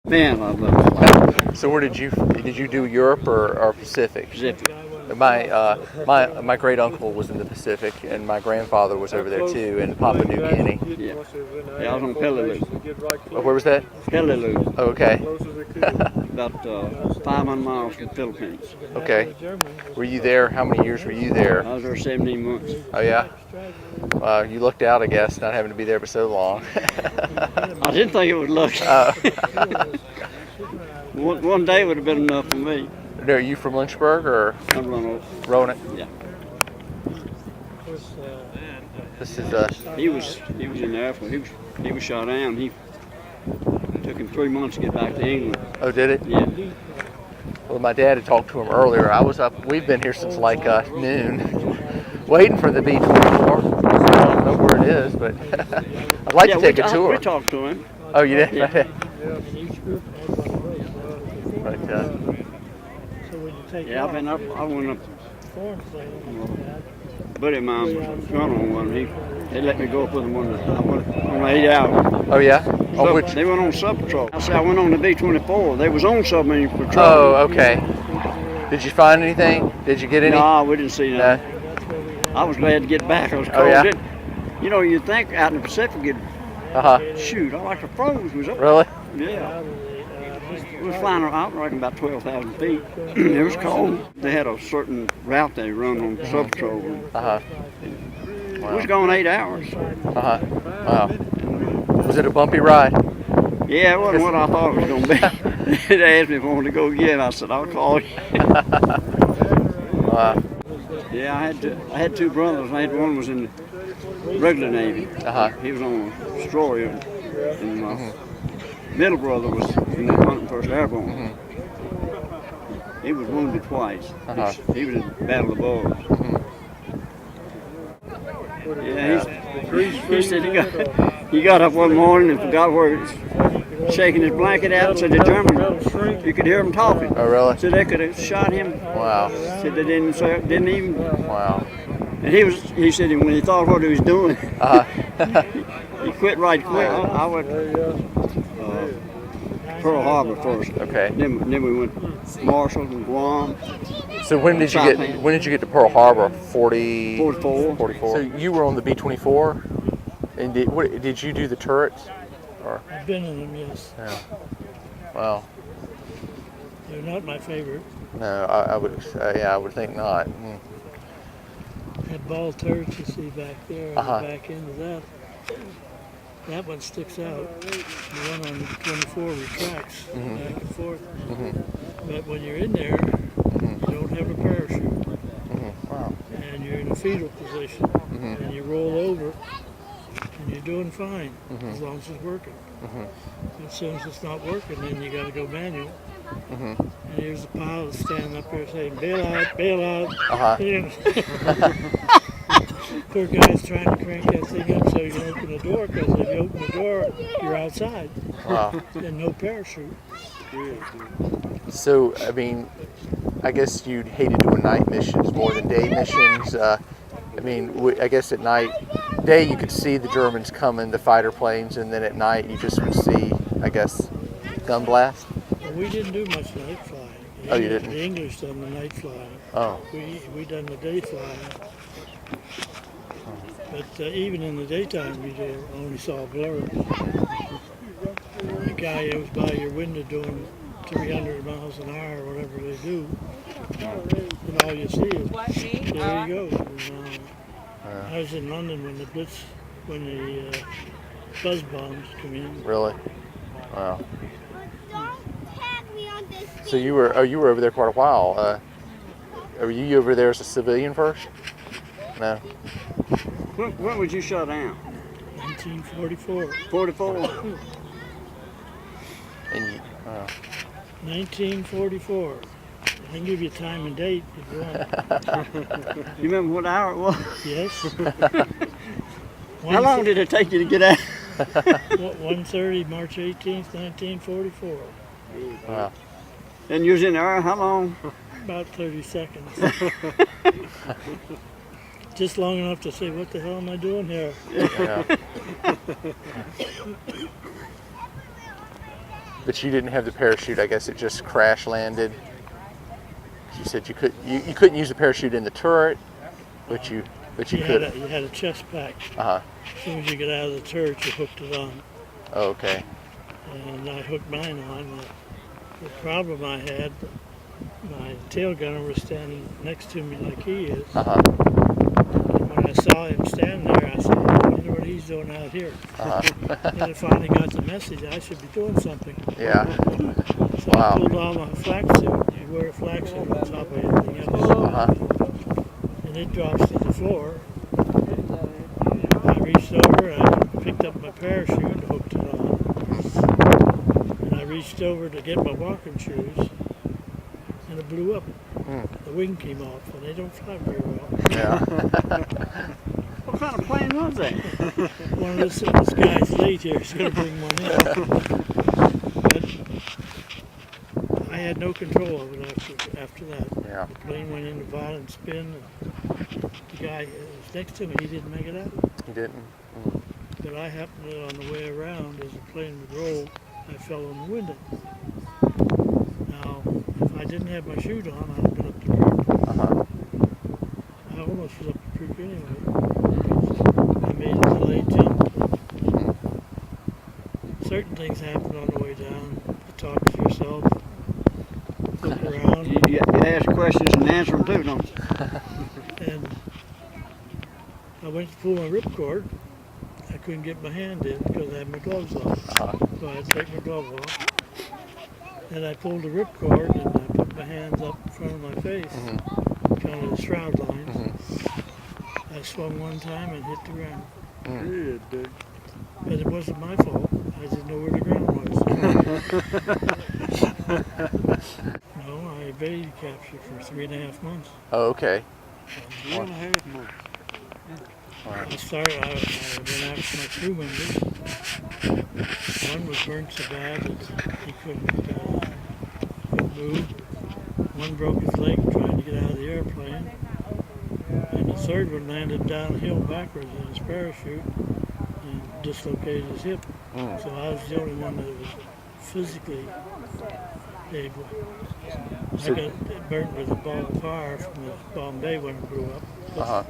Man, I love So where did you do Europe or Pacific? Pacific. My great uncle was in the Pacific, and my grandfather was over there too in Papua New Guinea. Yeah, I was on Peleliu. Where was that? Peleliu, Oh, okay. about 500 miles from the Philippines. Okay. Were you there? How many years were you there? I was there 17 months. Oh yeah. You lucked out, I guess, not having to be there for so long. I didn't think it was lucky. One day would have been enough for me. Are you from Lynchburg or I'm running. Roanoke? Yeah. This is He was in the Air Force. He was shot down. He took him 3 months to get back to England. Oh, did it? Yeah. Well, my dad had talked to him earlier. I was up. We've been here since like noon, waiting for the B-24. I don't know where it is, but I'd like to take a tour. We talked to him. Oh, you did? Yeah. But, yeah, I went up. Buddy of mine was gun on one. They let me go up with him on 8 hours. oh yeah? On which? They went on sub patrol. I said I went on the B-24. They was on submarine patrol. Oh, okay. Did you find anything? Did you get any? No, we didn't see nothing. I was glad to get back. I was cold. Oh, yeah? You know, you'd think out in the Pacific, shoot, I like the froze was up. Really? Yeah. It was flying out, I reckon, about 12,000 feet. It was cold. They had a certain route they run on sub patrol. Wow. It was going 8 hours. Wow. Was it a bumpy ride? Yeah, it wasn't what I thought it was going to be. They asked me if I wanted to go again. I said, I'll call you. Wow. Yeah, I had two brothers. One was in the regular Navy. He was on a destroyer. And my middle brother was in the 101st Airborne. He was wounded twice. He was in the Battle of the Bulge. Yeah, he said he got up one morning and forgot where he was shaking his blanket out and said the Germans, you could hear them talking. Oh, really? So they could have shot him. Wow. Said they didn't even. Wow. And he said when he thought what he was doing, he quit right quick. I went Pearl Harbor first. Okay. Then we went Marshall and Guam. So when did you get to Pearl Harbor? 44. 44. So you were on the B-24, and did you do the turrets? Or? I've been in them, yes. Yeah. Wow. They're not my favorite. No, I would think not. That ball turret you see back there, on the back end of that. That one sticks out. The one on the 24 retracts back and forth. But when you're in there, you don't have a parachute. Wow. And you're in a fetal position. And you roll over, and you're doing fine, as long as it's working. As soon as it's not working, then you got to go manual. And here's the pilot standing up there saying, bail out, bail out. Poor guy's trying to crank that thing up so you can open the door, because if you open the door, you're outside. Wow. And no parachute. So, I mean, I guess you'd hated doing night missions more than day missions. I mean, I guess at night, day you could see the Germans coming, the fighter planes, and then at night you just would see, I guess, gun blast. Well, we didn't do much night flying. Oh, you didn't? The English done the night flying. Oh. We done the day flying. But even in the daytime, we only saw blurs. The guy that was by your window doing 300 miles an hour, or whatever they do, and all you see is, there he goes. And, I was in London when the buzz bombs come in. Really? Wow. So you were over there quite a while. Were you over there as a civilian first? No. When was you shut down? 1944. 44. And you, 1944. I can give you time and date if you want. You remember what hour it was? Yes. How long did it take you to get out? 1:30, March 18th, 1944. Wow. And you was in there how long? About 30 seconds. Just long enough to say, what the hell am I doing here? Yeah. But you didn't have the parachute. I guess it just crash landed. You said you couldn't use the parachute in the turret, but you could. You had a chest pack. Uh-huh. As soon as you get out of the turret, you hooked it on. Oh, okay. And I hooked mine on. The problem I had, my tail gunner was standing next to me like he is. Uh-huh. And when I saw him stand there, I said, I wonder what he's doing out here. And I finally got the message I should be doing something. Yeah. So Wow. I pulled on my flak suit. You wear a flak suit on top of everything else. Uh-huh. And it drops to the floor. I reached over, I picked up my parachute and hooked it on. And I reached over to get my walking shoes, and it blew up. The wing came off, and they don't fly very well. Yeah. What kind of plane was that? One of this guy's late here, he's going to bring one in. But I had no control of it after that. Yeah. The plane went into violent spin. And the guy that was next to me, he didn't make it out. You didn't? But I happened to, on the way around, as the plane would roll, I fell on the window. Now, if I didn't have my chute on, I'd have been up the creek. Uh-huh. I almost was up the creek anyway. I made a delayed jump. Certain things happen on the way down. You talk to yourself, look around. You ask questions and answer them too, don't you? And I went to pull my ripcord. I couldn't get my hand in because I had my gloves on. So I had to take my glove off. And I pulled the ripcord and I put my hands up in front of my face, kind of the shroud lines. I swung one time and hit the ground. Good, dude. But it wasn't my fault. I didn't know where the ground was. No, I evaded capture for 3.5 months. Oh, okay. 3.5 months. I went after my crew members. One was burnt so bad that he couldn't move. One broke his leg trying to get out of the airplane. And the third one landed downhill backwards in his parachute and dislocated his hip. So I was the only one that was physically able. I got burnt with a ball of fire from the Bombay when it blew up. Uh-huh.